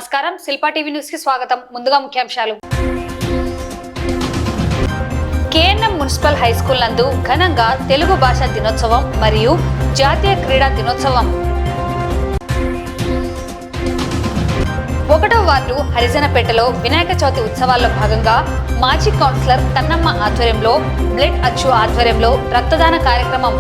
నమస్కారం, Shilpa TV news కి స్వాగతం. ముందుగా ముఖ్యాంశాలు. కేఎన్ఎం మున్సిపల్ హై స్కూల్ నందు ఘనంగా తెలుగు భాషా దినోత్సవం మరియు జాతీయ క్రీడా దినోత్సవం. 1వ వార్డు హరిజనపేటలో వినాయక చవితి ఉత్సవాల్లో భాగంగా మాజీ కౌన్సిలర్ కన్నమ్మ ఆధ్వర్యంలో, బ్లడ్ అచ్చు ఆధ్వర్యంలో రక్తదాన కార్యక్రమం.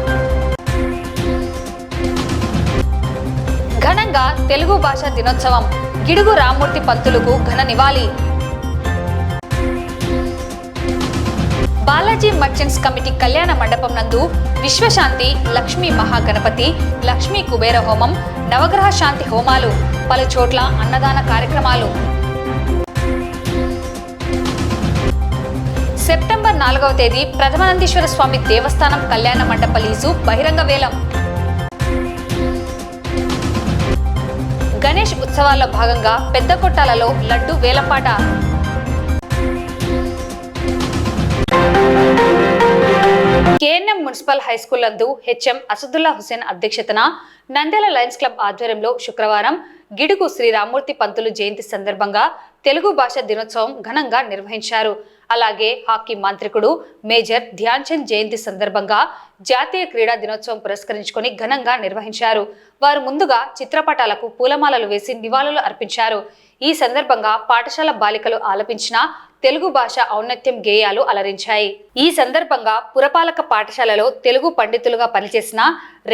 ఘనంగా తెలుగు భాషా దినోత్సవం. గిడుగు రామ్మూర్తి పంతులుకు ఘన నివాళి. బాలాజీ మర్చెంట్స్ కమిటీ కళ్యాణ మండపం నందు విశ్వశాంతి, లక్ష్మీ మహాగణపతి, లక్ష్మీ కుబేర హోమం, నవగ్రహ శాంతి హోమాలు, పలు చోట్ల అన్నదాన కార్యక్రమాలు. సెప్టెంబర్ 4వ తేదీ ప్రథమానందేశ్వర స్వామి దేవస్థానం కళ్యాణ మండప లీజు బహిరంగ వేలం. గణేష్ ఉత్సవాల్లో భాగంగా పెద్ద కొట్టాలలో లడ్డు వేలంపాట. కేఎన్ఎం మున్సిపల్ హై స్కూల్ నందు హెచ్ఎం అసదుల్లా హుసేన్ అధ్యక్షతన నంద్యాల లయన్స్ క్లబ్ ఆధ్వర్యంలో శుక్రవారం గిడుగు శ్రీ రామ్మూర్తి పంతులు జయంతి సందర్భంగా తెలుగు భాష దినోత్సవం ఘనంగా నిర్వహించారు. అలాగే హాకీ మాంత్రికుడు మేజర్ ధ్యాన్ చంద్ జయంతి సందర్భంగా జాతీయ క్రీడా దినోత్సవం పురస్కరించుకొని ఘనంగా నిర్వహించారు. వారు ముందుగా చిత్రపటాలకు పూలమాలలు వేసి నివాళులు అర్పించారు. ఈ సందర్భంగా పాఠశాల బాలికలు ఆలపించిన తెలుగు భాష ఔన్నత్యం గేయాలు అలరించాయి. ఈ సందర్భంగా పురపాలక పాఠశాలలో తెలుగు పండితులుగా పనిచేసిన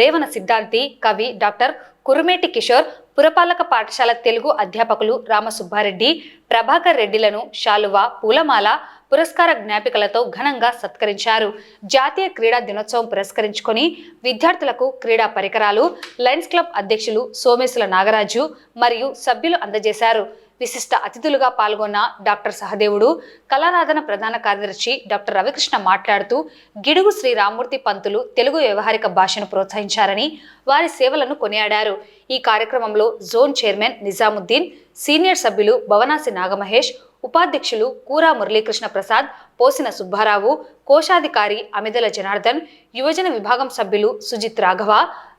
రేవణ సిద్ధాంతి, కవి డాక్టర్ కురుమేటి కిషోర్, పురపాలక పాఠశాల తెలుగు అధ్యాపకులు రామసుబ్బారెడ్డి, ప్రభాకర్ రెడ్డిలను శాలువా, పూలమాల, పురస్కార జ్ఞాపికలతో ఘనంగా సత్కరించారు. జాతీయ క్రీడా దినోత్సవం పురస్కరించుకొని విద్యార్థులకు క్రీడా పరికరాలు లయన్స్ క్లబ్ అధ్యక్షులు సోమేశుల నాగరాజు మరియు సభ్యులు అందజేశారు. విశిష్ట అతిథులుగా పాల్గొన్న డాక్టర్ సహదేవుడు, కళారాధన ప్రధాన కార్యదర్శి డాక్టర్ రవికృష్ణ మాట్లాడుతూ గిడుగు శ్రీ రామ్మూర్తి పంతులు తెలుగు వ్యవహారిక భాషను ప్రోత్సహించారని, వారి సేవలను కొనియాడారు. ఈ కార్యక్రమంలో జోన్ చైర్మన్ నిజాముద్దీన్, సీనియర్ సభ్యులు భవనాసి నాగమహేష్, ఉపాధ్యక్షులు కూరా మురళీకృష్ణ ప్రసాద్, పోసిన సుబ్బారావు, కోశాధికారి అమిదల జనార్దన్, యువజన విభాగం సభ్యులు సుజిత్ రాఘవ,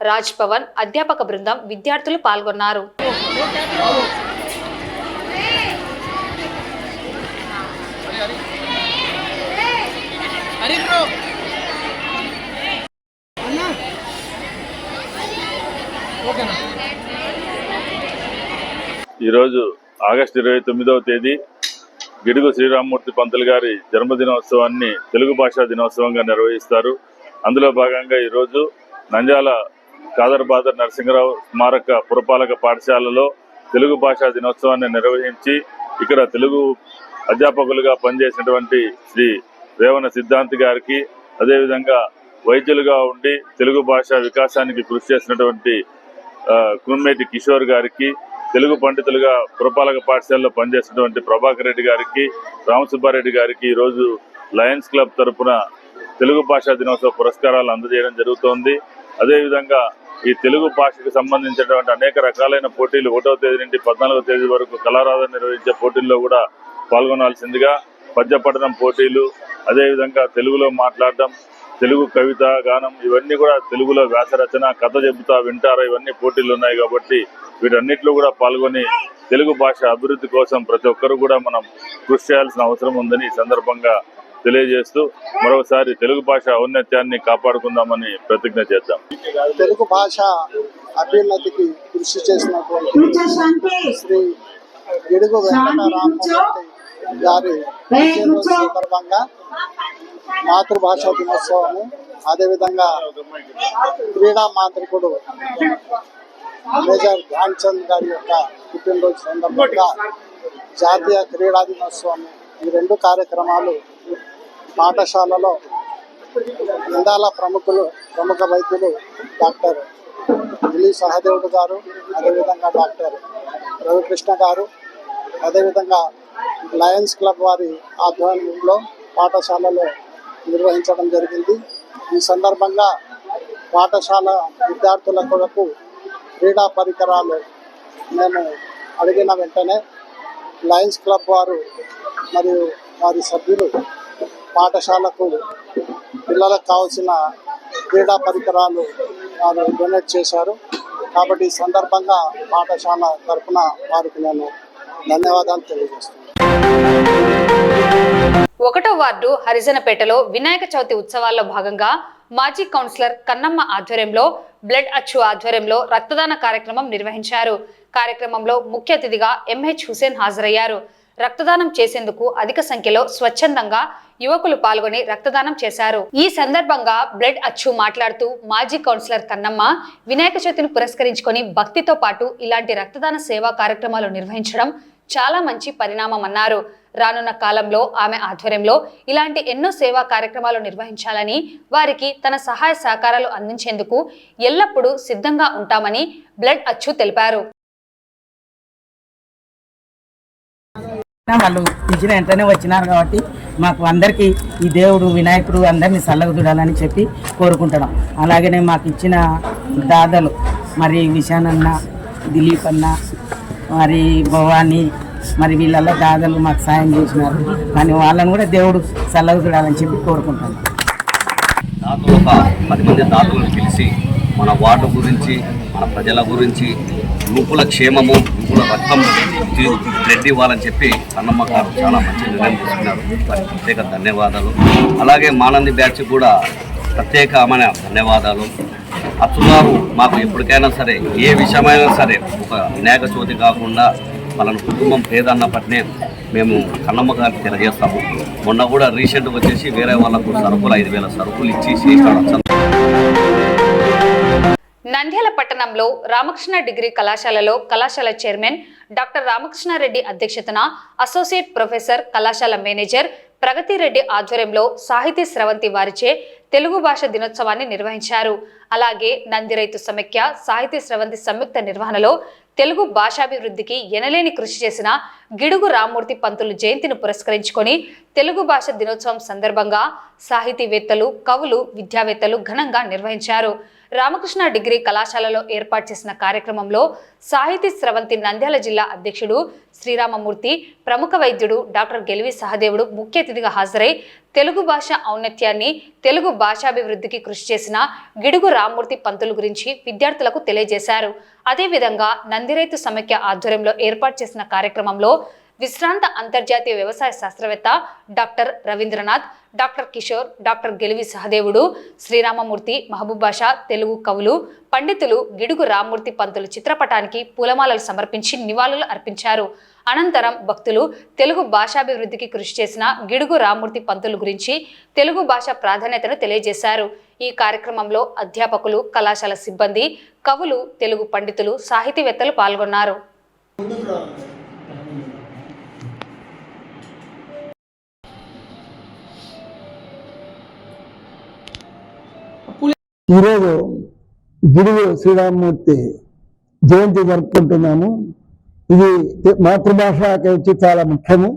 రాజ్ పవన్, అధ్యాపక బృందం, విద్యార్థులు పాల్గొన్నారు. ఈరోజు ఆగస్టు 29వ తేదీ గిడుగు శ్రీరామ్మూర్తి పంతులు గారి జన్మదినోత్సవాన్ని తెలుగు భాషా దినోత్సవంగా నిర్వహిస్తారు. అందులో భాగంగా ఈరోజు నంద్యాల కాదర్బాదర్ నరసింహరావు స్మారక పురపాలక పాఠశాలలో తెలుగు భాషా దినోత్సవాన్ని నిర్వహించి ఇక్కడ తెలుగు అధ్యాపకులుగా పనిచేసినటువంటి శ్రీ రేవణ సిద్ధాంతి గారికి, అదేవిధంగా వైద్యులుగా ఉండి తెలుగు భాష వికాసానికి కృషి చేసినటువంటి కురుమేటి కిషోర్ గారికి, తెలుగు పండితులుగా పురపాలక పాఠశాలలో పనిచేసినటువంటి ప్రభాకర్ రెడ్డి గారికి, రామసుబ్బారెడ్డి గారికి ఈరోజు లయన్స్ క్లబ్ తరఫున తెలుగు భాషా దినోత్సవ పురస్కారాలు అందజేయడం జరుగుతోంది. అదేవిధంగా ఈ తెలుగు భాషకు సంబంధించినటువంటి అనేక రకాలైన పోటీలు 1వ తేదీ నుండి 14వ తేదీ వరకు కళారాధన నిర్వహించే పోటీల్లో కూడా పాల్గొనాల్సిందిగా, పద్యపఠనం పోటీలు, అదేవిధంగా తెలుగులో మాట్లాడడం, తెలుగు కవిత గానం, ఇవన్నీ కూడా తెలుగులో వ్యాసరచన, కథ చెబుతా వింటారా, ఇవన్నీ పోటీలు ఉన్నాయి. కాబట్టి వీటన్నిటిలో కూడా పాల్గొని తెలుగు భాష అభివృద్ధి కోసం ప్రతి ఒక్కరు కూడా మనం కృషి చేయాల్సిన అవసరం ఉందని ఈ సందర్భంగా తెలియజేస్తూ మరోసారి తెలుగు భాష ఔన్నత్యాన్ని కాపాడుకుందామని ప్రతిజ్ఞ చేద్దాం. తెలుగు భాష అభ్యున్నతికి కృషి చేసినటువంటి శ్రీ గిడుగు వెంకటరామూర్తి గారి సందర్భంగా మాతృభాషా దినోత్సవము, అదేవిధంగా క్రీడా మాంత్రికుడు మేజర్ ధ్యాన్ చంద్ గారి యొక్క పుట్టినరోజు సందర్భంగా జాతీయ క్రీడా దినోత్సవం, ఈ 2 కార్యక్రమాలు పాఠశాలలో నంద్యాల ప్రముఖ వైద్యులు డాక్టర్ ఢిల్లీ సహదేవుడు గారు, అదేవిధంగా డాక్టర్ రవికృష్ణ గారు, అదేవిధంగా లయన్స్ క్లబ్ వారి ఆధ్వర్యంలో పాఠశాలలో నిర్వహించడం జరిగింది. ఈ సందర్భంగా పాఠశాల విద్యార్థుల కొరకు క్రీడా పరికరాలు మేము అడిగిన వెంటనే లయన్స్ క్లబ్ వారు మరియు వారి సభ్యులు పాఠశాలకు పిల్లలకు కావాల్సిన క్రీడా పరికరాలు వారు డొనేట్ చేశారు. కాబట్టి ఈ సందర్భంగా పాఠశాల తరఫున వారికి నేను ధన్యవాదాలు తెలియజేస్తున్నాను. 1వ వార్డు హరిజనపేటలో వినాయక చవితి ఉత్సవాల్లో భాగంగా మాజీ కౌన్సిలర్ కన్నమ్మ ఆధ్వర్యంలో బ్లడ్ అచ్చు ఆధ్వర్యంలో రక్తదాన కార్యక్రమం నిర్వహించారు. కార్యక్రమంలో ముఖ్య అతిథిగా ఎంహెచ్ హుసేన్ హాజరయ్యారు. రక్తదానం చేసేందుకు అధిక సంఖ్యలో స్వచ్ఛందంగా యువకులు పాల్గొని రక్తదానం చేశారు. ఈ సందర్భంగా బ్లడ్ అచ్చు మాట్లాడుతూ మాజీ కౌన్సిలర్ కన్నమ్మ వినాయక చవితిని పురస్కరించుకొని భక్తితో పాటు ఇలాంటి రక్తదాన సేవా కార్యక్రమాలు నిర్వహించడం చాలా మంచి పరిణామం అన్నారు. రానున్న కాలంలో ఆమె ఆధ్వర్యంలో ఇలాంటి ఎన్నో సేవా కార్యక్రమాలు నిర్వహించాలని, వారికి తన సహాయ సహకారాలు అందించేందుకు ఎల్లప్పుడూ సిద్ధంగా ఉంటామని బ్లడ్ అచ్చు తెలిపారు. వాళ్ళు ఇచ్చిన వెంటనే వచ్చినారు కాబట్టి మాకు అందరికీ ఈ దేవుడు వినాయకుడు అందరినీ చల్లగా చూడాలని చెప్పి కోరుకుంటున్నాం. అలాగనే మాకు ఇచ్చిన దాదాలు మరి విశానన్న, దిలీప్ అన్న, మరి భవానీ, మరి వీళ్ళల్లో దాదాలు మాకు సాయం చేసినారు. కానీ వాళ్ళని కూడా దేవుడు చల్లగా చూడాలని చెప్పి కోరుకుంటున్నాం. దాతలు ఒక 10 మంది దాతలను పిలిచి మన వార్డు గురించి, మన ప్రజల గురించి, యూపుల క్షేమము, యూపుల రక్తం బ్లడ్ ఇవ్వాలని చెప్పి కన్నమ్మ గారు చాలా మంచి నిర్ణయం తీసుకున్నారు. వారికి ప్రత్యేక ధన్యవాదాలు. అలాగే మానంది బ్యాచ్ కూడా ప్రత్యేకమైన ధన్యవాదాలు. అచ్చుగారు మాకు ఎప్పటికైనా సరే ఏ విషయమైనా సరే ఒక వినాయక చవితి కాకుండా వాళ్ళని కుటుంబం పేదన్నప్పటినే మేము కన్నమ్మ గారికి తెలియజేస్తాము. మొన్న కూడా రీసెంట్గా వచ్చేసి వేరే వాళ్ళకు సరుకులు 5,000 సరుకులు ఇచ్చి చేస్తాడు. నంద్యాల పట్టణంలో రామకృష్ణ డిగ్రీ కళాశాలలో కళాశాల చైర్మన్ డాక్టర్ రామకృష్ణారెడ్డి అధ్యక్షతన అసోసియేట్ ప్రొఫెసర్, కళాశాల మేనేజర్ ప్రగతిరెడ్డి ఆధ్వర్యంలో సాహితీ స్రవంతి వారిచే తెలుగు భాష దినోత్సవాన్ని నిర్వహించారు. అలాగే నంది రైతు సమైక్య సాహితీ స్రవంతి సంయుక్త నిర్వహణలో తెలుగు భాషాభివృద్ధికి ఎనలేని కృషి చేసిన గిడుగు రామ్మూర్తి పంతులు జయంతిని పురస్కరించుకొని తెలుగు భాష దినోత్సవం సందర్భంగా సాహితీవేత్తలు, కవులు, విద్యావేత్తలు ఘనంగా నిర్వహించారు. రామకృష్ణ డిగ్రీ కళాశాలలో ఏర్పాటు చేసిన కార్యక్రమంలో సాహితీ స్రవంతి నంద్యాల జిల్లా అధ్యక్షుడు శ్రీరామమూర్తి, ప్రముఖ వైద్యుడు డాక్టర్ గెలివి సహదేవుడు ముఖ్య అతిథిగా హాజరై తెలుగు భాష ఔన్నత్యాన్ని, తెలుగు భాషాభివృద్ధికి కృషి చేసిన గిడుగు రామ్మూర్తి పంతులు గురించి విద్యార్థులకు తెలియజేశారు. అదేవిధంగా నందిరైతు సమైక్య ఆధ్వర్యంలో ఏర్పాటు చేసిన కార్యక్రమంలో విశ్రాంత అంతర్జాతీయ వ్యవసాయ శాస్త్రవేత్త doctor Ravindranath, doctor Kishore, doctor Gelivi Sahadevudu, Sriramamurthy, Mahabub బాషా, తెలుగు కవులు, పండితులు గిడుగు రామ్మూర్తి పంతులు చిత్రపటానికి పూలమాలలు సమర్పించి నివాళులు అర్పించారు. అనంతరం భక్తులు తెలుగు భాషాభివృద్ధికి కృషి చేసిన గిడుగు రామ్మూర్తి పంతులు గురించి, తెలుగు భాష ప్రాధాన్యతను తెలియజేశారు. ఈ కార్యక్రమంలో అధ్యాపకులు, కళాశాల సిబ్బంది, కవులు, తెలుగు పండితులు, సాహితీవేత్తలు పాల్గొన్నారు. ఈరోజు గిడుగు శ్రీరామమూర్తి జయంతి జరుపుకుంటున్నాము. ఇది మాతృభాషకి వచ్చి చాలా ముఖ్యము.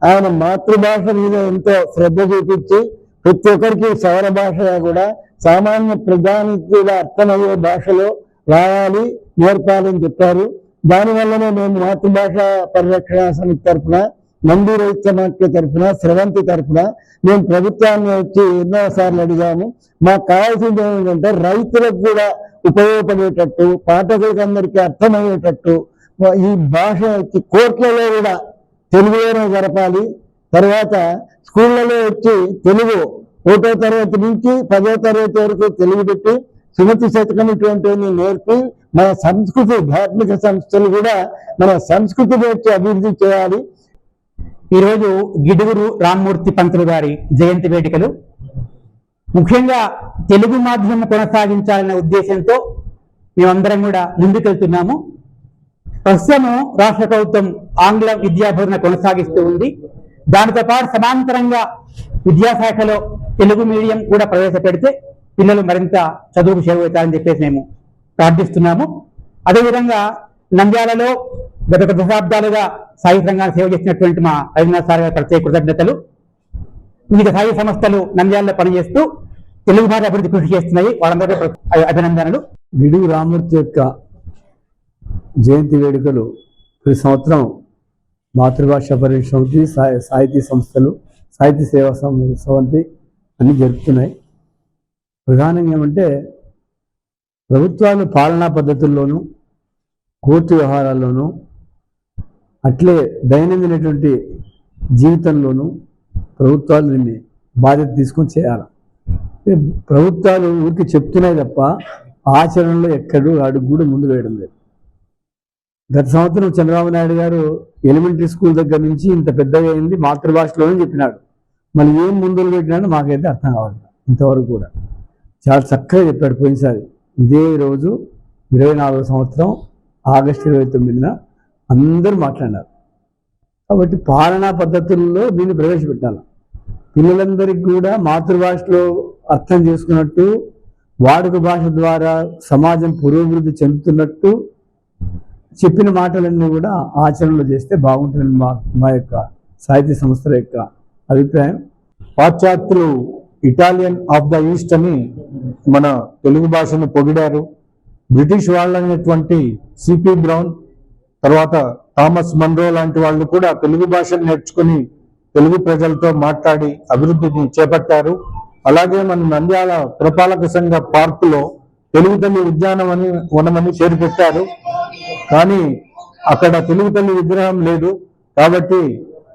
ఆయన మాతృభాష మీద ఎంతో శ్రద్ధ చూపించి ప్రతి ఒక్కరికి సౌర భాషగా కూడా సామాన్య ప్రజానికి కూడా అర్థమయ్యే భాషలో రాయాలి, నేర్పాలని చెప్పారు. దానివల్లనే మేము మాతృభాష పరిరక్షణ సమితి తరఫున, నంది రైతు సమాఖ్య తరఫున, స్రవంతి తరఫున మేము ప్రభుత్వాన్ని వచ్చి ఎన్నో సార్లు అడిగాము. మాకు కావాల్సింది ఏంటంటే రైతులకు కూడా ఉపయోగపడేటట్టు, పాఠకులకు అందరికీ అర్థమయ్యేటట్టు ఈ భాష వచ్చి కోర్టులలో కూడా తెలుగులోనే జరపాలి. తర్వాత స్కూళ్ళలో వచ్చి తెలుగు 1వ తరగతి నుంచి 10వ తరగతి వరకు తెలుగు పెట్టి సుమతి శతకం ఇటువంటివన్నీ నేర్పి మన సంస్కృతి, ధార్మిక సంస్థలు కూడా మన సంస్కృతిని వచ్చి అభివృద్ధి చేయాలి. ఈరోజు గిడుగురు రామ్మూర్తి పంతులు గారి జయంతి వేడుకలు ముఖ్యంగా తెలుగు మాధ్యమం కొనసాగించాలనే ఉద్దేశంతో మేమందరం కూడా ముందుకెళ్తున్నాము. ప్రస్తుతము రాష్ట్ర ప్రభుత్వం ఆంగ్ల విద్యాబోధన కొనసాగిస్తూ ఉంది. దానితో పాటు సమాంతరంగా విద్యాశాఖలో తెలుగు మీడియం కూడా ప్రవేశపెడితే పిల్లలు మరింత చదువుకు చేరువవుతారని చెప్పేసి మేము ప్రార్థిస్తున్నాము. అదేవిధంగా నంద్యాలలో గత 10 దశాబ్దాలుగా సాహిత్య రంగాన్ని సేవ చేసినటువంటి మా రవీంద్రనాథ్ సార్ గారి ప్రత్యేక కృతజ్ఞతలు. వివిధ సాహిత్య సంస్థలు నంద్యాలలో పనిచేస్తూ తెలుగు భాష అభివృద్ధి కృషి చేస్తున్నాయి. వాళ్ళందరికీ అభినందనలు. గిడుగు రామ్మూర్తి యొక్క జయంతి వేడుకలు ప్రతి సంవత్సరం మాతృభాష పరిరక్షణ సమితి, సాహితీ సంస్థలు, సాహిత్య సేవా సమితి అన్ని జరుపుతున్నాయి. ప్రధానంగా ఏమంటే ప్రభుత్వాలు పాలనా పద్ధతుల్లోనూ, కోర్టు వ్యవహారాల్లోనూ అట్లే దైనందినటువంటి జీవితంలోనూ ప్రభుత్వాలు దీన్ని బాధ్యత తీసుకొని చేయాలి. ప్రభుత్వాలు ఊరికి చెప్తున్నాయి తప్ప ఆచరణలో ఎక్కడూ అడుగు కూడా ముందు వేయడం లేదు. గత సంవత్సరం చంద్రబాబు నాయుడు గారు ఎలిమెంటరీ స్కూల్ దగ్గర నుంచి ఇంత పెద్దగా అయింది మాతృభాషలోనే చెప్పినాడు. మళ్ళీ ఏం ముందులు పెట్టినాడో మాకైతే అర్థం కావాలి. ఇంతవరకు కూడా చాలా చక్కగా చెప్పాడు పోయినసారి. ఇదే రోజు 24వ సంవత్సరం ఆగస్టు 29న అందరూ మాట్లాడినారు. కాబట్టి పాలనా పద్ధతుల్లో దీన్ని ప్రవేశపెట్టాలి. పిల్లలందరికీ కూడా మాతృభాషలో అర్థం చేసుకున్నట్టు, వాడుక భాష ద్వారా సమాజం పురోభివృద్ధి చెందుతున్నట్టు చెప్పిన మాటలన్నీ కూడా ఆచరణలో చేస్తే బాగుంటుందని మా యొక్క సాహిత్య సంస్థల యొక్క అభిప్రాయం. పాశ్చాత్యులు ఇటాలియన్ ఆఫ్ ద ఈస్ట్ అని మన తెలుగు భాషను పొగిడారు. బ్రిటిష్ వాళ్ళైనటువంటి సిపి బ్రౌన్, తర్వాత థామస్ మన్రో లాంటి వాళ్ళు కూడా తెలుగు భాషను నేర్చుకుని తెలుగు ప్రజలతో మాట్లాడి అభివృద్ధిని చేపట్టారు. అలాగే మన నంద్యాల పురపాలక సంఘ పార్కులో తెలుగు తల్లి వనమని పేరు పెట్టారు. కానీ అక్కడ తెలుగు తల్లి విగ్రహం లేదు. కాబట్టి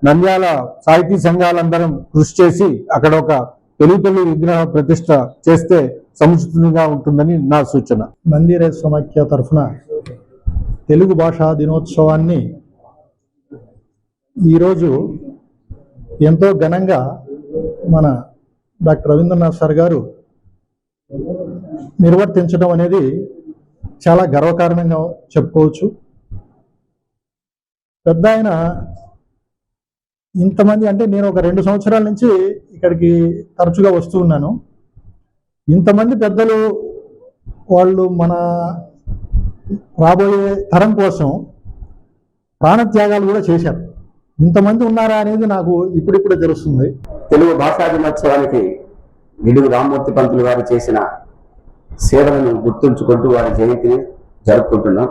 నంద్యాల సాహితీ సంఘాలందరం కృషి చేసి అక్కడ ఒక తెలుగు తల్లి విగ్రహ ప్రతిష్ట చేస్తే సముచితంగా ఉంటుందని నా సూచన. మందిర సమాఖ్య తరఫున తెలుగు భాషా దినోత్సవాన్ని ఈరోజు ఎంతో ఘనంగా మన డాక్టర్ రవీంద్రనాథ్ సార్ గారు నిర్వర్తించడం అనేది చాలా గర్వకారణంగా చెప్పుకోవచ్చు. పెద్ద ఆయన ఇంతమంది, అంటే నేను ఒక 2 సంవత్సరాల నుంచి ఇక్కడికి తరచుగా వస్తూ ఉన్నాను. ఇంతమంది పెద్దలు వాళ్ళు మన రాబోయే తరం కోసం ప్రాణత్యాగాలు కూడా చేశారు. ఇంతమంది ఉన్నారా అనేది నాకు ఇప్పుడిప్పుడే తెలుస్తుంది. తెలుగు భాషా దినోత్సవానికి గిడుగు రామ్మూర్తి పంతులు గారు చేసిన సేవలను గుర్తుంచుకుంటూ వారి జయంతిని జరుపుకుంటున్నాం.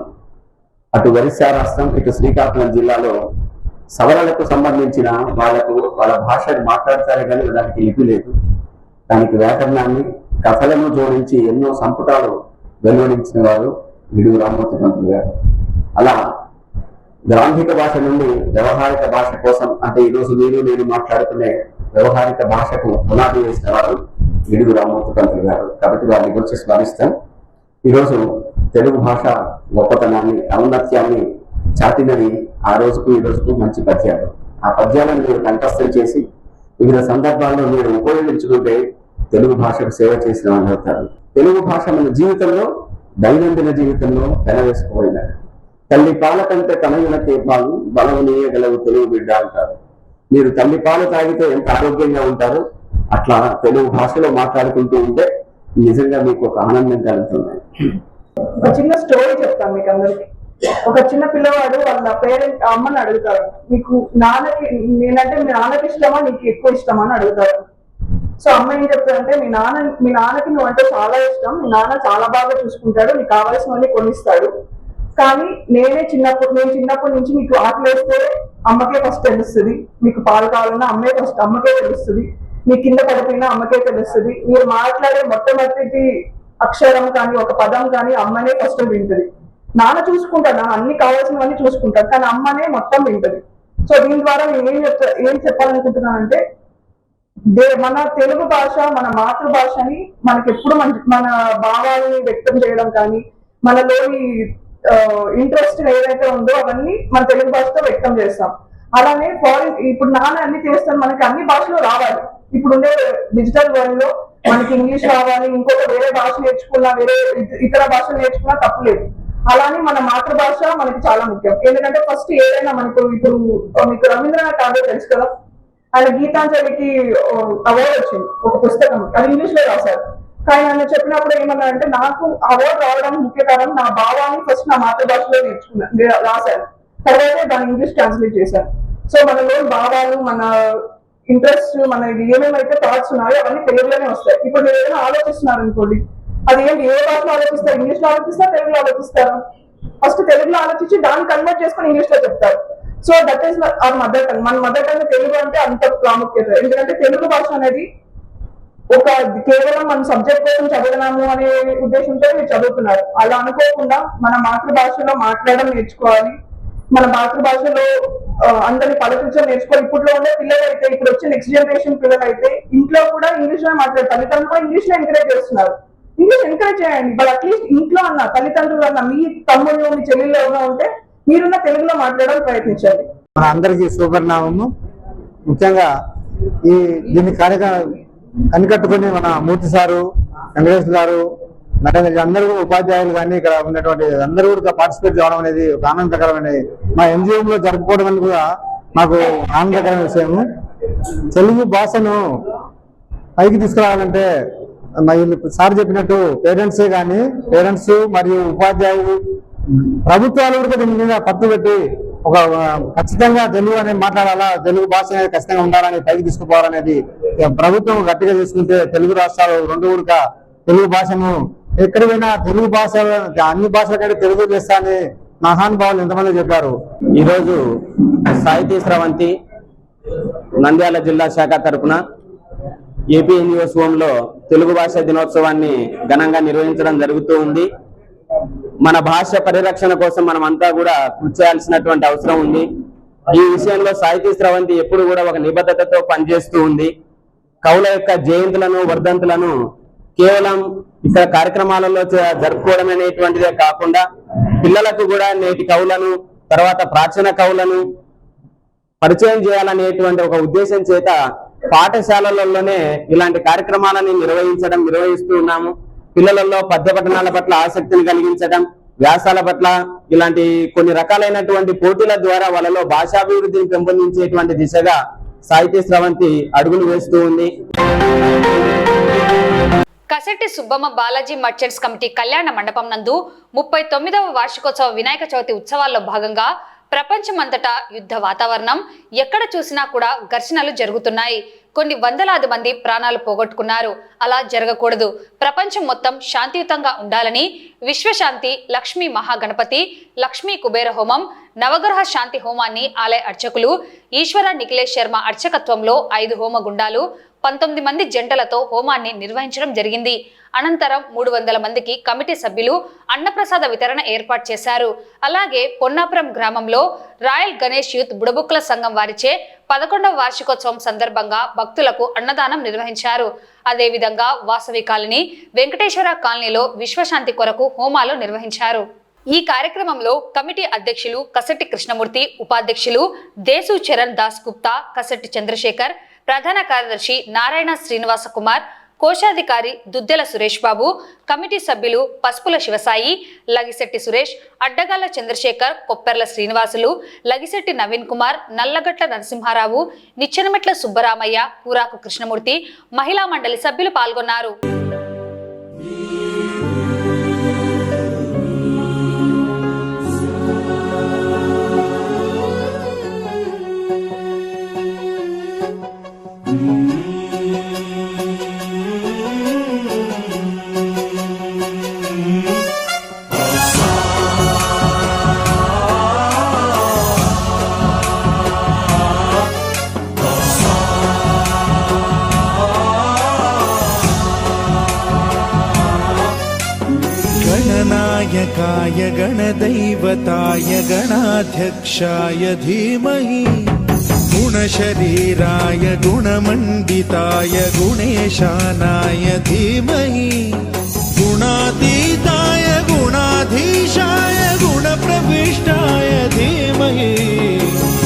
అటు ఒరిస్సా రాష్ట్రం, ఇటు శ్రీకాకుళం జిల్లాలో సవరణలకు సంబంధించిన వాళ్ళ భాషను మాట్లాడతారే కానీ దానికి లిపి లేదు. దానికి వ్యాకరణాన్ని, కథలను జోడించి ఎన్నో సంపుటాలు వెలువడించిన వారు గిడుగు రామ్మూర్తి పంతులు గారు. అలా గ్రాంధిక భాష నుండి వ్యవహారిక భాష కోసం, అంటే ఈరోజు నేను మాట్లాడుకునే వ్యవహారిక భాషకు పునాది వేసిన వారు గిడుగు రామ్మూర్తి పంతులు గారు. కాబట్టి వారిని గురించి స్మరిస్తాం. ఈరోజు తెలుగు భాష గొప్పతనాన్ని, ఔన్నత్యాన్ని చాటినవి ఆ రోజుకు ఈ రోజుకు మంచి పద్యాలు. ఆ పద్యాలను మీరు కంఠస్థం చేసి వివిధ సందర్భాల్లో మీరు ఉపయోగించుకుంటే తెలుగు భాషకు సేవ చేసిన వాళ్ళు అవుతారు. తెలుగు భాష మన జీవితంలో, దైనందిన జీవితంలో పెనవేసుకుపోయినారు. తల్లి పాల కంటే తనయునకే పాలు బలము నీయగలవు తెలుగు బిడ్డ అంటారు. మీరు తల్లి పాలు తాగితే ఎంత ఆరోగ్యంగా ఉంటారో అట్లా తెలుగు భాషలో మాట్లాడుకుంటూ ఉంటే నిజంగా మీకు ఒక ఆనందం కలుగుతుంది. ఒక చిన్న స్టోరీ చెప్తాను మీకు అందరికి. ఒక చిన్న పిల్లవాడు వాళ్ళ పేరెంట్ అమ్మని అడుగుతారు, మీకు నాన్నకి నేనంటే మీ నాన్నకి ఇష్టమా నీకు ఎక్కువ ఇష్టమా అని అడుగుతారు. సో అమ్మ ఏం చెప్తారంటే, మీ నాన్నకి నువ్వంటే చాలా ఇష్టం, మీ నాన్న చాలా బాగా చూసుకుంటాడు, నీకు కావాల్సినవన్నీ కొనిస్తాడు. కానీ నేను చిన్నప్పటి నుంచి మీకు ఆకలి వేస్తే అమ్మకే ఫస్ట్ తెలుస్తుంది, మీకు పాలు కావాలన్నా అమ్మకే తెలుస్తుంది, మీ కింద పడిపోయినా అమ్మకే తెలుస్తుంది, మీరు మాట్లాడే మొట్టమొదటి అక్షరం కానీ ఒక పదం కానీ అమ్మనే ఫస్ట్ వింటది. నాన్న చూసుకుంటాడు, నాన్న అన్ని కావాల్సినవన్నీ చూసుకుంటాడు, కానీ అమ్మనే మొత్తం వింటది. సో దీని ద్వారా నేను ఏం చెప్పాలనుకుంటున్నానంటే, మన తెలుగు భాష, మన మాతృభాషని మనకెప్పుడు మన భావాలని వ్యక్తం చేయడం కానీ, మనలోని ఇంట్రెస్ట్ ఏదైతే ఉందో అవన్నీ మన తెలుగు భాషతో వ్యక్తం చేస్తాం. అలానే ఇప్పుడు నాన్న అన్ని చేస్తాను, మనకి అన్ని భాషలు రావాలి. ఇప్పుడు ఉండే డిజిటల్ వరల్డ్ లో మనకి ఇంగ్లీష్ రావాలి, ఇంకొక వేరే భాష నేర్చుకున్నా, వేరే ఇతర భాషలు నేర్చుకున్నా తప్పులేదు. అలానే మన మాతృభాష మనకి చాలా ముఖ్యం. ఎందుకంటే ఫస్ట్ ఏదైనా ఇప్పుడు మీకు రవీంద్రనాథ్ ఠాగూర్ తెలుసు కదా, ఆయన గీతాంజలికి అవార్డు వచ్చింది ఒక పుస్తకం, అది ఇంగ్లీష్ లో రాశారు. కానీ ఆయన చెప్పినప్పుడు ఏమన్నా అంటే, నాకు అవార్డు రావడానికి ముఖ్య కారణం నా భావాన్ని ఫస్ట్ నా మాతృభాషలో రాశాను, తర్వాత దాన్ని ఇంగ్లీష్ ట్రాన్స్లేట్ చేశాను. సో మనలో భావాలు, మన ఇంట్రెస్ట్, మన ఏమేమైతే థాట్స్ ఉన్నాయో అవన్నీ తెలుగులోనే వస్తాయి. ఇప్పుడు మీరు ఏదైనా ఆలోచిస్తున్నారు అనుకోండి, అది ఏంటి, ఏ భాషలో ఆలోచిస్తారు, ఇంగ్లీష్ లో ఆలోచిస్తారు, తెలుగులో ఆలోచిస్తారు. ఫస్ట్ తెలుగులో ఆలోచించి దాన్ని కన్వర్ట్ చేసుకుని ఇంగ్లీష్ లో చెప్తారు. So that is our mother tongue. మన మదర్ టంగ్ తెలుగు అంటే అంత ప్రాముఖ్యత. ఎందుకంటే తెలుగు భాష అనేది ఒక కేవలం మన సబ్జెక్ట్ కోసం చదవనాము అనే ఉద్దేశంతో మీరు చదువుతున్నారు. అలా అనుకోకుండా మన మాతృభాషలో మాట్లాడడం నేర్చుకోవాలి. మన మాతృభాషలో అందరిని పలకరించడం నేర్చుకోవాలి. ఇప్పట్లో ఉండే పిల్లలు అయితే, ఇప్పుడు వచ్చే నెక్స్ట్ జనరేషన్ పిల్లలు అయితే ఇంట్లో కూడా ఇంగ్లీష్ లో మాట్లాడారు. తల్లిదండ్రులు కూడా ఇంగ్లీష్ లో ఎంకరేజ్ చేస్తున్నారు. ఇంగ్లీష్ ఎంకరేజ్ చేయండి, బట్ అట్లీస్ట్ ఇంట్లో అన్న తల్లిదండ్రులు అన్న మీ తమ్ముళ్ళు మీ చెల్లెళ్ళు ఎవరైనా ఉంటే మీరున్న తెలుగులో మాట్లాడడానికి ప్రయత్నించండి. మన అందరికీ శుభపరిణామము. ముఖ్యంగా దీన్ని కనికట్టుకుని మన మూర్తి సారు, వెంకటేష్ గారు, నరేంద్ర అందరూ ఉపాధ్యాయులు కానీ ఇక్కడ ఉన్నటువంటి అందరూ కూడా పార్టిసిపేట్ చేయడం అనేది ఒక ఆనందకరమైనది. మా ఎన్జిఓలో జరుపుకోవడం అనేది కూడా మాకు ఆనందకరమైన విషయము. తెలుగు భాషను పైకి తీసుకురావాలంటే సార్ చెప్పినట్టు పేరెంట్స్ మరియు ఉపాధ్యాయులు, ప్రభుత్వాలు కూడా దీని మీద పట్టు పెట్టి ఒక ఖచ్చితంగా తెలుగు అనేది మాట్లాడాలా, తెలుగు భాష అనేది ఖచ్చితంగా ఉండాలని పైకి తీసుకుపోవాలనేది ప్రభుత్వం గట్టిగా తీసుకుంటే తెలుగు రాష్ట్రాలు రెండు కూడా తెలుగు భాషను ఎక్కడ పోయినా తెలుగు భాష అన్ని భాషల కంటే తెలుగు చేస్తా అని మహానుభావులు ఎంతమంది చెప్పారు. ఈరోజు సాహితీ స్రవంతి నంద్యాల జిల్లా శాఖ తరఫున ఏపీ ఎన్జిఓలో తెలుగు భాష దినోత్సవాన్ని ఘనంగా నిర్వహించడం జరుగుతూ ఉంది. మన భాష పరిరక్షణ కోసం మనం అంతా కూడా కృషి చేయాల్సినటువంటి అవసరం ఉంది. ఈ విషయంలో సాహితీ స్రవంతి ఎప్పుడు కూడా ఒక నిబద్ధతతో పనిచేస్తూ ఉంది. కవుల యొక్క జయంతులను, వర్ధంతులను కేవలం ఇక్కడ కార్యక్రమాలలో జరుపుకోవడం అనేటువంటిదే కాకుండా పిల్లలకు కూడా నేటి కవులను, తర్వాత ప్రాచీన కవులను పరిచయం చేయాలనేటువంటి ఒక ఉద్దేశం చేత పాఠశాలలలోనే ఇలాంటి కార్యక్రమాలను నిర్వహిస్తూ ఉన్నాము. పిల్లలలో పద్య పఠనాల పట్ల ఆసక్తిని కలిగించడం, వ్యాసాల పట్ల ఇలాంటి కొన్ని రకాలైనటువంటి పోటీల ద్వారా వాళ్ళలో భాషాభివృద్ధిని పెంపొందించేటువంటి దిశగా సాహితీ స్రవంతి అడుగులు వేస్తూ ఉంది. కసెట్టి సుబ్బమ్మ బాలాజీ మర్చెంట్స్ కమిటీ కళ్యాణ మండపం నందు 39వ వార్షికోత్సవ వినాయక చవితి ఉత్సవాల్లో భాగంగా ప్రపంచమంతటా యుద్ధ వాతావరణం, ఎక్కడ చూసినా కూడా ఘర్షణలు జరుగుతున్నాయి. కొన్ని వందలాది మంది ప్రాణాలు పోగొట్టుకున్నారు. అలా జరగకూడదు. ప్రపంచం మొత్తం శాంతియుతంగా ఉండాలని విశ్వశాంతి, లక్ష్మీ మహాగణపతి, లక్ష్మీ కుబేర హోమం, నవగ్రహ శాంతి హోమాన్ని ఆలయ అర్చకులు ఈశ్వర నిఖిలేష్ శర్మ అర్చకత్వంలో 5 హోమగుండాలు 19 మంది జంటలతో హోమాన్ని నిర్వహించడం జరిగింది. అనంతరం 300 మందికి కమిటీ సభ్యులు అన్నప్రసాద వితరణ ఏర్పాటు చేశారు. అలాగే పొన్నాపురం గ్రామంలో రాయల్ గణేష్ యూత్ బుడబుక్కల సంఘం వారిచే 11వ వార్షికోత్సవం సందర్భంగా భక్తులకు అన్నదానం నిర్వహించారు. అదేవిధంగా వాసవి కాలనీ, వెంకటేశ్వర కాలనీలో విశ్వశాంతి కొరకు హోమాలు నిర్వహించారు. ఈ కార్యక్రమంలో కమిటీ అధ్యక్షులు కసెట్టి కృష్ణమూర్తి, ఉపాధ్యక్షులు దేశు చరణ్ దాస్ గుప్తా, కసెట్టి చంద్రశేఖర్, ప్రధాన కార్యదర్శి నారాయణ శ్రీనివాస కుమార్, కోశాధికారి దుద్దెల సురేష్ బాబు, కమిటీ సభ్యులు పసుపుల శివసాయి, లగిశెట్టి సురేష్, అడ్డగాల చంద్రశేఖర్, కొప్పెర్ల శ్రీనివాసులు, లగిశెట్టి నవీన్ కుమార్, నల్లగట్ల నరసింహారావు, నిచ్చెనమెట్ల సుబ్బరామయ్య, కూరాకు కృష్ణమూర్తి, మహిళా మండలి సభ్యులు పాల్గొన్నారు. गणनायकाय गणदैवताय गणाध्यक्षाय धीमहि गुणशरीराय गुणमण्डिताय गुणेशानाय धीमहि गुणातीताय गुणाधीशाय गुणप्रविष्टाय धीमहि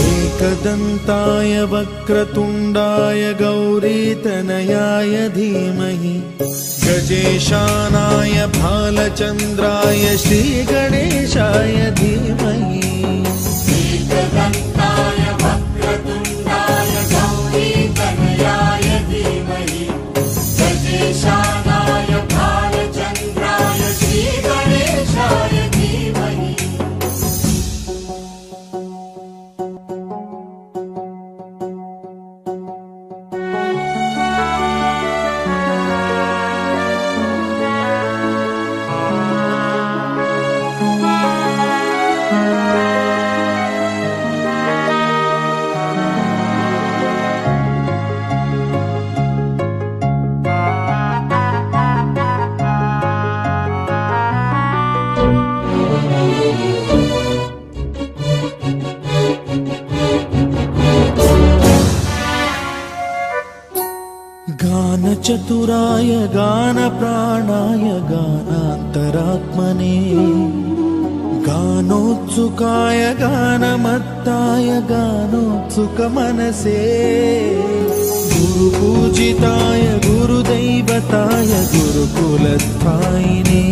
एकदन्ताय वक्रतुण्डाय गौरीतनयाय धीमहि गजेशानाय भालचन्द्राय श्रीगणेशाय धीमहि एकदन्ताय वक्रतुण्डाय गौरीतनयाय धीमहि गजेशानाय भालचन्द्राय श्रीगणेशाय धीमहि. चतुराय गान प्राणाय गानान्तरात्मने गानोत्सुकाय गानमत्ताय गानोत्सुकमनसे गुरुपूजिताय गुरुदैवताय गुरुकुलस्थायिने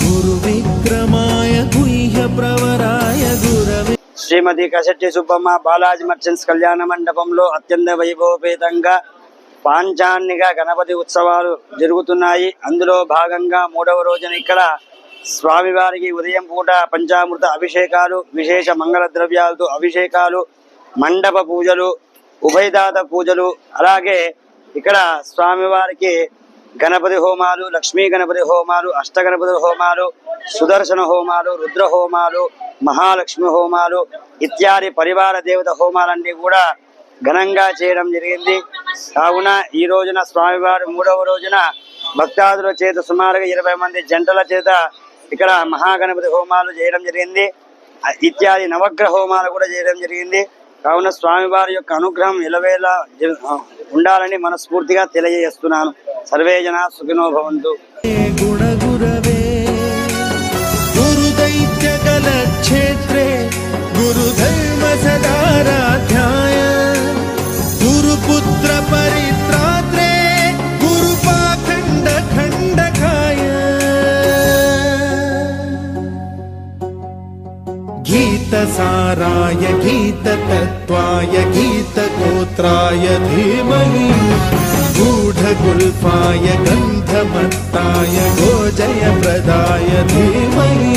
गुरुविक्रमाय गुह्यप्रवराय गुरवे శ్రీమతి కసెట్టి సుబ్బమ్మ బాలాజీ మర్చెంట్స్ కళ్యాణ మండపంలో అత్యంత వైభవపేతంగా పాంచాన్నిక గణపతి ఉత్సవాలు జరుగుతున్నాయి. అందులో భాగంగా 3వ రోజున ఇక్కడ స్వామివారికి ఉదయం పూట పంచామృత అభిషేకాలు, విశేష మంగళ ద్రవ్యాలతో అభిషేకాలు, మండప పూజలు, ఉభయదాత పూజలు, అలాగే ఇక్కడ స్వామివారికి గణపతి హోమాలు, లక్ష్మీ గణపతి హోమాలు, అష్టగణపతి హోమాలు, సుదర్శన హోమాలు, రుద్ర హోమాలు, మహాలక్ష్మి హోమాలు ఇత్యాది పరివార దేవత హోమాలన్నీ కూడా ఘనంగా చేయడం జరిగింది. కావున ఈ రోజున స్వామివారి 3వ రోజున భక్తాదుల చేత సుమారుగా 20 మంది జంటల చేత ఇక్కడ మహాగణపతి హోమాలు చేయడం జరిగింది. ఇత్యాది నవగ్రహ హోమాలు కూడా చేయడం జరిగింది. కావున స్వామివారి యొక్క అనుగ్రహం ఎలవేలా ఉండాలని మనస్ఫూర్తిగా తెలియజేస్తున్నాను. సర్వే జనా సుఖినో భవంతు. गुरुदैत्यकलक्षेत्रे गुरुधर्म सदाराध्याय गुरुपुत्र परित्रात्रे गुरुपाखण्ड खण्डकाय गीतसाराय गीततत्त्वाय गीतगोत्राय धीमहि गूढगुल्फाय गन्धमत्ताय गोजयप्रदाय धीमहि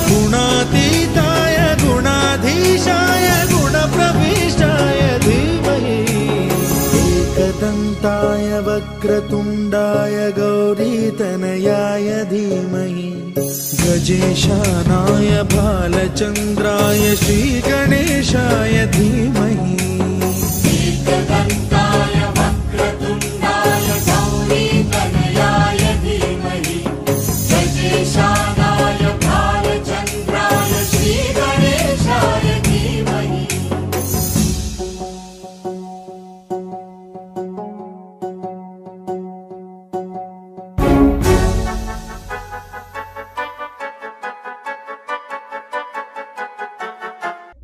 गुणातीताय गुणाधीशाय गुणप्रविष्टाय धीमहि एकदन्ताय वक्रतुण्डाय गौरीतनयाय धीमहि गजेशानाय भालचन्द्राय श्रीगणेशाय धीमहि एकदन्ताय वक्रतुण्डाय गौरीतनयाय धीमहि गजेशानाय भालचन्द्राय श्रीगणेशाय धीमहि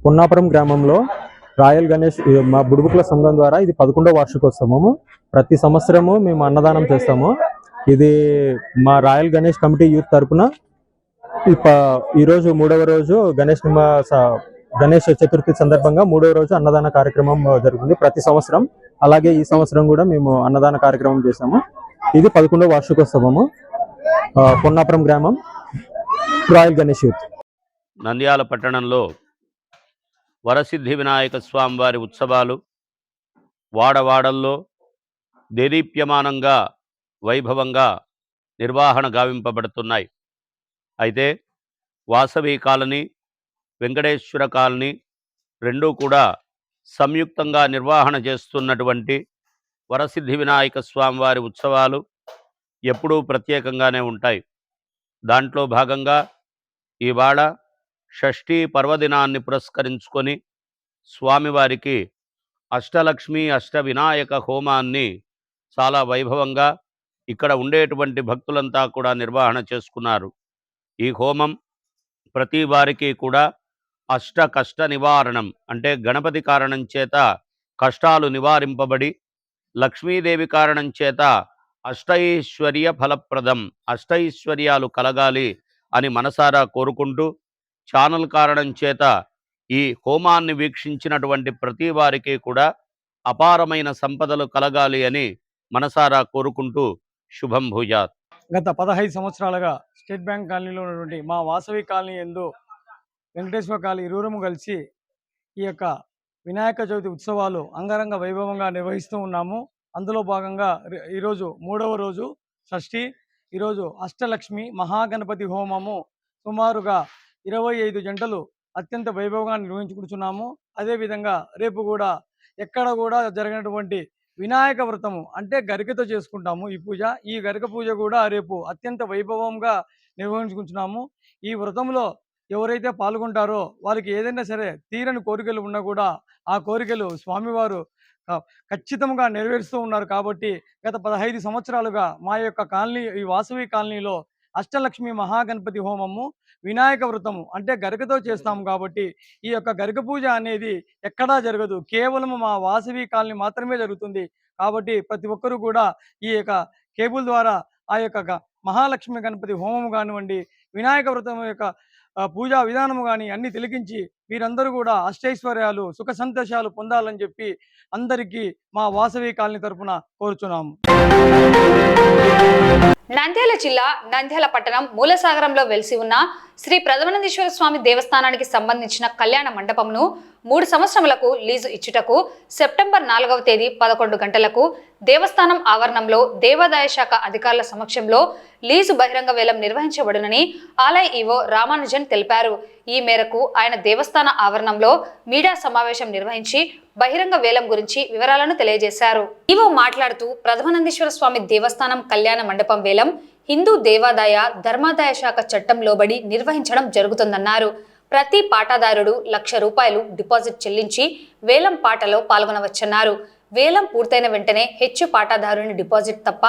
పొన్నాపురం గ్రామంలో రాయల్ గణేష్ మా బుడుబుకుల సంఘం ద్వారా ఇది 11వ వార్షికోత్సవము. ప్రతి సంవత్సరము మేము అన్నదానం చేస్తాము. ఇది మా రాయల్ గణేష్ కమిటీ యూత్ తరపున ఈరోజు 3వ రోజు గణేష్ చతుర్థి సందర్భంగా 3వ రోజు అన్నదాన కార్యక్రమం జరుగుతుంది ప్రతి సంవత్సరం. అలాగే ఈ సంవత్సరం కూడా మేము అన్నదాన కార్యక్రమం చేశాము. ఇది 11వ వార్షికోత్సవము. పొన్నాపురం గ్రామం రాయల్ గణేష్ యూత్. నంద్యాల పట్టణంలో వరసిద్ధి వినాయక స్వామి వారి ఉత్సవాలు వాడవాడల్లో దేదీప్యమానంగా వైభవంగా నిర్వహణ గావింపబడుతున్నాయి. అయితే వాసవి కాలనీ, వెంకటేశ్వర కాలనీ రెండూ కూడా సంయుక్తంగా నిర్వహణ చేస్తున్నటువంటి వరసిద్ధి వినాయక స్వామి వారి ఉత్సవాలు ఎప్పుడూ ప్రత్యేకంగానే ఉంటాయి. దాంట్లో భాగంగా ఇవాళ షష్ఠీ పర్వదినాన్ని పురస్కరించుకొని స్వామివారికి అష్టలక్ష్మి అష్టవినాయక హోమాన్ని చాలా వైభవంగా ఇక్కడ ఉండేటువంటి భక్తులంతా కూడా నిర్వహణ చేసుకున్నారు. ఈ హోమం ప్రతి వారికి కూడా అష్ట కష్ట నివారణం అంటే గణపతి కారణం చేత కష్టాలు నివారింపబడి లక్ష్మీదేవి కారణం చేత అష్టైశ్వర్య ఫలప్రదం అష్టైశ్వర్యాలు కలగాలి అని మనసారా కోరుకుంటూ ఛానల్ కారణం చేత ఈ హోమాన్ని వీక్షించినటువంటి ప్రతి వారికి కూడా అపారమైన సంపదలు కలగాలి అని మనసారా కోరుకుంటూ శుభం భూయాత్. గత 15 సంవత్సరాలుగా స్టేట్ బ్యాంక్ కాలనీలో ఉన్నటువంటి మా వాసవి కాలనీ యందు వెంకటేశ్వర కాలనీ ఇరువురము కలిసి ఈ యొక్క వినాయక చవితి ఉత్సవాలు అంగరంగ వైభవంగా నిర్వహిస్తూ ఉన్నాము. అందులో భాగంగా ఈరోజు 3వ రోజు షష్ఠి. ఈరోజు అష్టలక్ష్మి మహాగణపతి హోమము సుమారుగా 25 జంటలు అత్యంత వైభవంగా నిర్వహించుకుంటున్నాము. అదేవిధంగా రేపు కూడా ఎక్కడ కూడా జరిగినటువంటి వినాయక వ్రతము అంటే గరికతో చేసుకుంటాము ఈ పూజ. ఈ గరిక పూజ కూడా రేపు అత్యంత వైభవంగా నిర్వహించుకుంటున్నాము. ఈ వ్రతంలో ఎవరైతే పాల్గొంటారో వారికి ఏదైనా సరే తీరని కోరికలు ఉన్నా కూడా ఆ కోరికలు స్వామివారు ఖచ్చితంగా నెరవేరుస్తూ ఉన్నారు. కాబట్టి గత 15 సంవత్సరాలుగా మా యొక్క కాలనీ, ఈ వాసవి కాలనీలో అష్టలక్ష్మి మహాగణపతి హోమము, వినాయక వ్రతము అంటే గరికతో చేస్తాము. కాబట్టి ఈ యొక్క గరిక పూజ అనేది ఎక్కడా జరగదు, కేవలం మా వాసవి కాలనీ మాత్రమే జరుగుతుంది. కాబట్టి ప్రతి ఒక్కరూ కూడా ఈ యొక్క కేబుల్ ద్వారా ఆ యొక్క మహాలక్ష్మి గణపతి హోమము కానివ్వండి, వినాయక వ్రతం యొక్క పూజా విధానము కానీ అన్ని తిలకించి మీరందరూ కూడా అష్టైశ్వర్యాలు, సుఖ సంతోషాలు పొందాలని చెప్పి అందరికీ మా వాసవి కాలనీ తరపున కోరుచున్నాము. నంద్యాల జిల్లా నంద్యాల పట్టణం మూలసాగరంలో వెలిసి ఉన్న శ్రీ ప్రథమానందేశ్వర స్వామి దేవస్థానానికి సంబంధించిన కళ్యాణ మండపంను 3 సంవత్సరములకు లీజు ఇచ్చుటకు సెప్టెంబర్ 4వ తేదీ 11 గంటలకు దేవస్థానం ఆవరణంలో దేవాదాయ శాఖ అధికారుల సమక్షంలో లీజు బహిరంగ వేలం నిర్వహించబడునని ఆలయ ఈవో రామానుజన్ తెలిపారు. ఈ మేరకు ఆయన దేవస్థాన ఆవరణంలో మీడియా సమావేశం నిర్వహించి బహిరంగ వేలం గురించి వివరాలను తెలియజేశారు. ఈవో మాట్లాడుతూ ప్రథమానందేశ్వర స్వామి దేవస్థానం కళ్యాణ మండపం వేలం హిందూ దేవాదాయ ధర్మాదాయ శాఖ చట్టం లోబడి నిర్వహించడం జరుగుతుందన్నారు. ప్రతి పాటాదారుడు ₹1,00,000 డిపాజిట్ చెల్లించి వేలం పాటలో పాల్గొనవచ్చన్నారు. వేలం పూర్తయిన వెంటనే హెచ్చు పాటాదారుని డిపాజిట్ తప్ప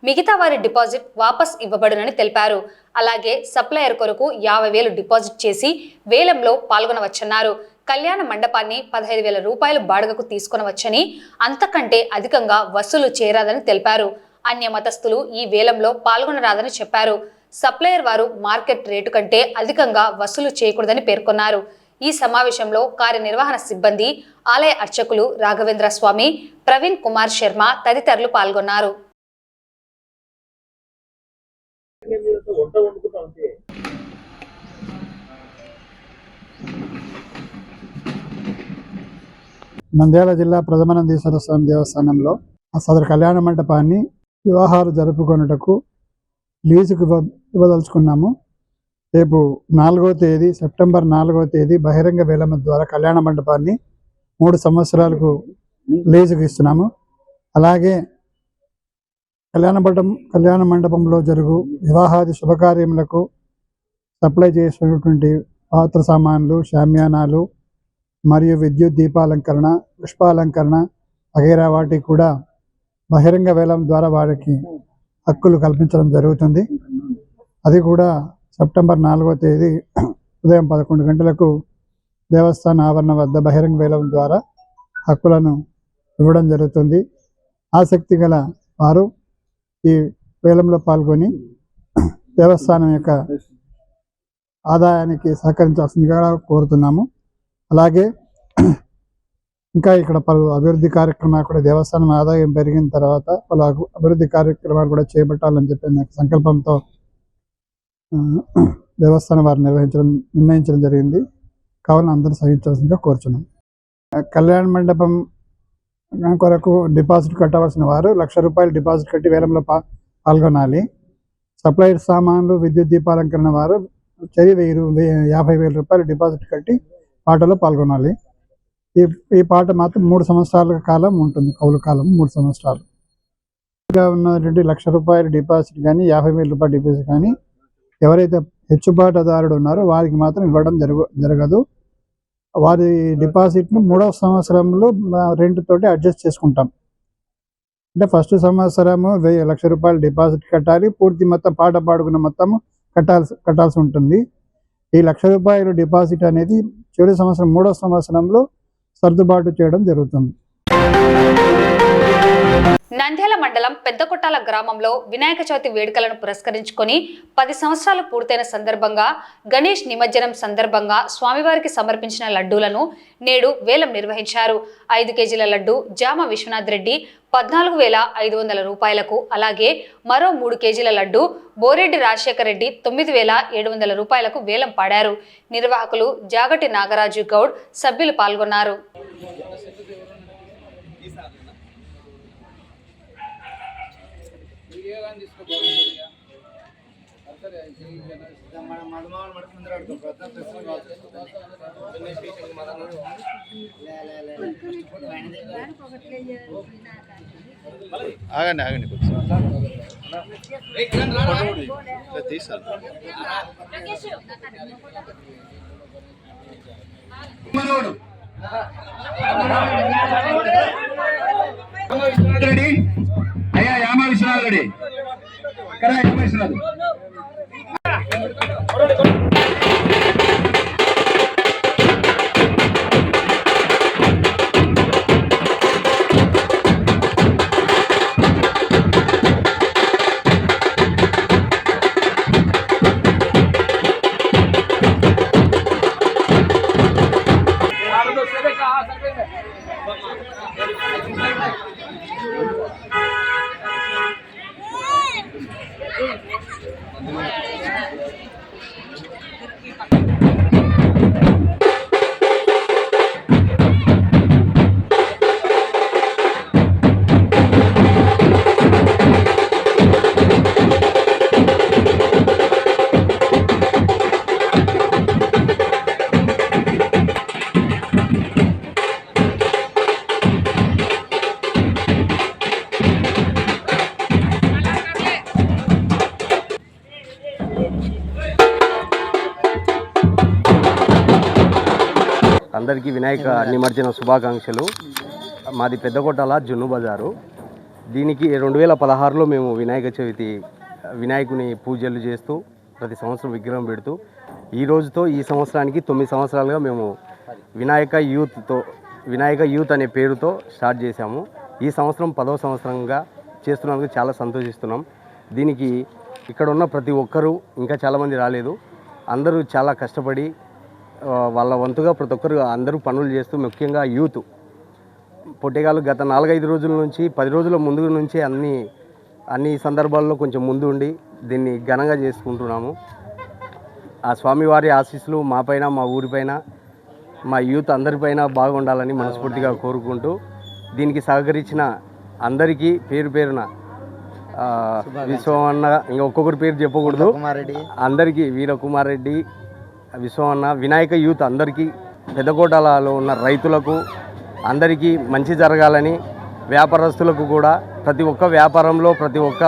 మిగతా వారి డిపాజిట్ వాపస్ ఇవ్వబడునని తెలిపారు. అలాగే సప్లయర్ కొరకు ₹50,000 డిపాజిట్ చేసి వేలంలో పాల్గొనవచ్చన్నారు. కళ్యాణ మండపాన్ని ₹15,000 బాడుగకు తీసుకొనవచ్చని, అంతకంటే అధికంగా వసూలు చేయరాదని తెలిపారు. అన్య మతస్థులు ఈ వేలంలో పాల్గొనరాదని చెప్పారు. సప్లయర్ వారు మార్కెట్ రేటు కంటే అధికంగా వసూలు చేయకూడదని పేర్కొన్నారు. ఈ సమావేశంలో కార్యనిర్వహణ సిబ్బంది, ఆలయ అర్చకులు రాఘవేంద్ర స్వామి, ప్రవీణ్ కుమార్ శర్మ తదితరులు పాల్గొన్నారు. నంద్యాల జిల్లా ప్రథమానందేశ్వర స్వామి దేవస్థానంలో సదరు కళ్యాణ మండపాన్ని వివాహాలు జరుపుకొనుటకు లీజుకు ఇవ్వదలుచుకున్నాము. రేపు 4వ తేదీ సెప్టెంబర్ 4వ తేదీ బహిరంగ వేలం ద్వారా కళ్యాణ మండపాన్ని 3 సంవత్సరాలకు లీజుకు ఇస్తున్నాము. అలాగే కళ్యాణ మండపంలో జరుగు వివాహాది శుభకార్యములకు సప్లై చేసినటువంటి పాత్ర సామాన్లు, షామ్యానాలు మరియు విద్యుత్ దీపాలంకరణ, పుష్పాలంకరణ వగైరా వాటికి కూడా బహిరంగ వేలం ద్వారా వారికి హక్కులు కల్పించడం జరుగుతుంది. అది కూడా సెప్టెంబర్ 4వ తేదీ ఉదయం 11 గంటలకు దేవస్థాన ఆవరణ వద్ద బహిరంగ వేలం ద్వారా హక్కులను ఇవ్వడం జరుగుతుంది. ఆసక్తి గల వారు ఈ వేలంలో పాల్గొని దేవస్థానం యొక్క ఆదాయానికి సహకరించాల్సిందిగా కోరుతున్నాము. అలాగే ఇంకా ఇక్కడ పలు అభివృద్ధి కార్యక్రమాలు కూడా దేవస్థానం ఆదాయం పెరిగిన తర్వాత పలు అభివృద్ధి కార్యక్రమాలు కూడా చేపట్టాలని చెప్పి నాకు సంకల్పంతో దేవస్థానం వారు నిర్ణయించడం జరిగింది. కావున అందరూ సహించాల్సిందిగా కోరుచున్నాం. కళ్యాణ మండపం కొరకు డిపాజిట్ కట్టవలసిన వారు ₹1,00,000 డిపాజిట్ కట్టి వేలంలో పాల్గొనాలి. సప్లైడ్ సామాన్లు, విద్యుత్ దీపాలంకరణ వారు ₹50,000 డిపాజిట్ కట్టి పాటలో పాల్గొనాలి. ఈ పాట మాత్రం 3 సంవత్సరాల కాలం ఉంటుంది. కౌలు కాలం 3 సంవత్సరాలు. ఇంకా ఉన్నటువంటి ₹1,00,000 డిపాజిట్ కానీ ₹50,000 డిపాజిట్ కానీ ఎవరైతే హెచ్చుబాటుదారుడు ఉన్నారో వారికి మాత్రం ఇవ్వడం జరగదు. వారి డిపాజిట్ను 3వ సంవత్సరంలో రెంట్ తోటి అడ్జస్ట్ చేసుకుంటాం. అంటే ఫస్ట్ సంవత్సరము ₹1,00,000 డిపాజిట్ కట్టాలి. పూర్తి మొత్తం పాట పాడుకున్న మొత్తము కట్టాల్సి ఉంటుంది. ఈ ₹1,00,000 డిపాజిట్ అనేది చివరి సంవత్సరం 3వ సంవత్సరంలో సర్దుబాటు చేయడం జరుగుతుంది. నంద్యాల మండలం పెద్దకొట్టాల గ్రామంలో వినాయక చవితి వేడుకలను పురస్కరించుకొని 10 సంవత్సరాలు పూర్తయిన సందర్భంగా గణేష్ నిమజ్జనం సందర్భంగా స్వామివారికి సమర్పించిన లడ్డూలను నేడు వేలం నిర్వహించారు. 5 కేజీల లడ్డు జామ విశ్వనాథ్ రెడ్డి ₹14,500, అలాగే మరో 3 కేజీల లడ్డు బోరెడ్డి రాజశేఖర్ రెడ్డి ₹9,700 వేలం పాడారు. నిర్వాహకులు జాగటి నాగరాజు గౌడ్, సభ్యులు పాల్గొన్నారు. ఆగండి తీసాను. అందరికీ వినాయక నిమజ్జన శుభాకాంక్షలు. మాది పెద్దకొట్టాల జున్ను బజారు. దీనికి 2016లో మేము వినాయక చవితి వినాయకుని పూజలు చేస్తూ ప్రతి సంవత్సరం విగ్రహం పెడుతూ ఈ రోజుతో ఈ సంవత్సరానికి 9 సంవత్సరాలుగా మేము వినాయక యూత్ అనే పేరుతో స్టార్ట్ చేశాము. ఈ సంవత్సరం 10వ సంవత్సరంగా చేస్తున్నందుకు చాలా సంతోషిస్తున్నాం. దీనికి ఇక్కడ ఉన్న ప్రతి ఒక్కరూ, ఇంకా చాలామంది రాలేదు, అందరూ చాలా కష్టపడి వాళ్ళ వంతుగా ప్రతి ఒక్కరు అందరూ పనులు చేస్తూ, ముఖ్యంగా యూత్ పొట్టేగాళ్ళు గత 4-5 రోజుల నుంచి 10 రోజుల ముందు నుంచి అన్ని సందర్భాల్లో కొంచెం ముందు ఉండి దీన్ని ఘనంగా చేసుకుంటున్నాము. ఆ స్వామివారి ఆశీస్సులు మాపైన, మా ఊరిపైన, మా యూత్ అందరిపైన బాగుండాలని మనస్ఫూర్తిగా కోరుకుంటూ దీనికి సహకరించిన అందరికీ పేరు పేరున విశ్వమన్న, ఇంకా ఒక్కొక్కరి పేరు చెప్పకూడదు, అందరికీ వీరకుమార్ రెడ్డి, విశ్వమన్న, వినాయక యూత్ అందరికీ, పెద్దకోటలలో ఉన్న రైతులకు అందరికీ మంచి జరగాలని, వ్యాపారస్తులకు కూడా ప్రతి ఒక్క వ్యాపారంలో ప్రతి ఒక్క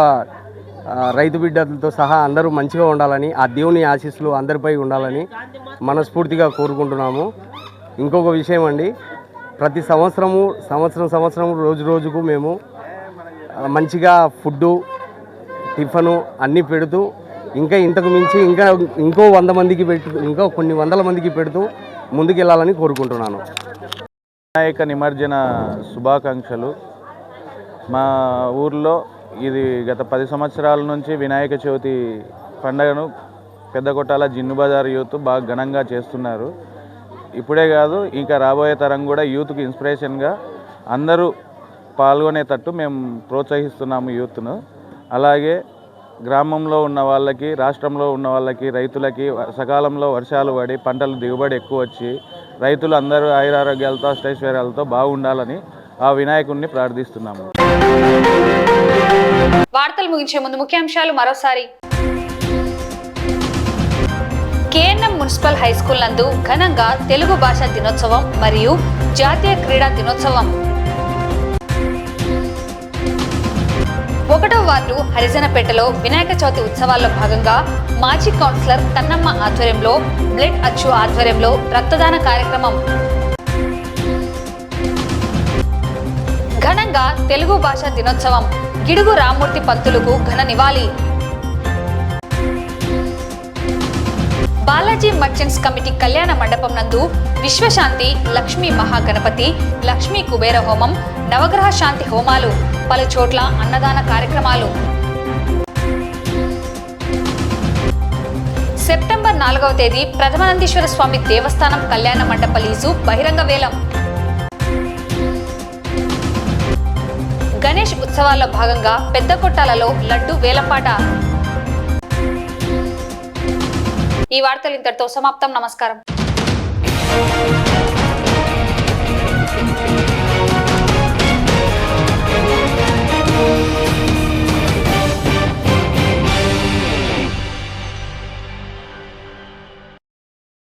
రైతు బిడ్డలతో సహా అందరూ మంచిగా ఉండాలని, ఆ దేవుని ఆశీస్సులు అందరిపై ఉండాలని మనస్ఫూర్తిగా కోరుకుంటున్నాము. ఇంకొక విషయం అండి, ప్రతి సంవత్సరం రోజు రోజుకు మేము మంచిగా ఫుడ్డు, టిఫను అన్నీ పెడుతూ ఇంతకు మించి ఇంకో 100 మందికి ఇంకా కొన్ని వందల మందికి పెడుతూ ముందుకెళ్ళాలని కోరుకుంటున్నాను. వినాయక నిమజ్జన శుభాకాంక్షలు. మా ఊర్లో ఇది గత 10 సంవత్సరాల నుంచి వినాయక చవితి పండుగను పెద్దకొట్టాల జిన్ను బజార్ యూత్ బాగా ఘనంగా చేస్తున్నారు. ఇప్పుడే కాదు, ఇంకా రాబోయే తరం కూడా యూత్కి ఇన్స్పిరేషన్గా అందరూ పాల్గొనేటట్టు మేము ప్రోత్సహిస్తున్నాము యూత్ను. అలాగే గ్రామంలో ఉన్న వాళ్ళకి, రాష్ట్రంలో ఉన్న వాళ్ళకి, రైతులకి సకాలంలో వర్షాలు పడి పంటలు దిగుబడి ఎక్కువ వచ్చి రైతులు అందరూ ఆయురారోగ్యాలతో అష్టైశ్వర్యాలతో బాగుండాలని ఆ వినాయకుడిని ప్రార్థిస్తున్నాము. వార్తలు ముగించే ముందు ముఖ్యాంశాలు మరోసారి. కేఎన్ఎం మున్సిపల్ హైస్కూల్ నందు ఘనంగా తెలుగు భాష దినోత్సవం మరియు జాతీయ క్రీడా దినోత్సవం. 1వ వార్డు హరిజనపేటలో వినాయక చవితి ఉత్సవాల్లో భాగంగా మాజీ కౌన్సిలర్ కన్నమ్మ ఆధ్వర్యంలో, బ్లడ్ అచ్చు ఆధ్వర్యంలో రక్తదాన కార్యక్రమం. ఘనంగా తెలుగు భాష దినోత్సవం. గిడుగు రామ్మూర్తి పంతులుకు ఘన నివాళి. బాలాజీ మర్చెంట్స్ కమిటీ కళ్యాణ మండపం నందు విశ్వశాంతి, లక్ష్మీ మహాగణపతి, లక్ష్మీ కుబేర హోమం, నవగ్రహ శాంతి హోమాలు, పలు చోట్ల అన్నదాన కార్యక్రమాలు. సెప్టెంబర్ 4వ తేదీ ప్రథమానందీశ్వర స్వామి దేవస్థానం కళ్యాణ మండప లీజు బహిరంగ వేలం. గణేష్ ఉత్సవాల్లో భాగంగా పెద్దకొట్టాలలో లడ్డు వేలంపాట. ఈ వార్తలు ఇంతటితో సమాప్తం. నమస్కారం.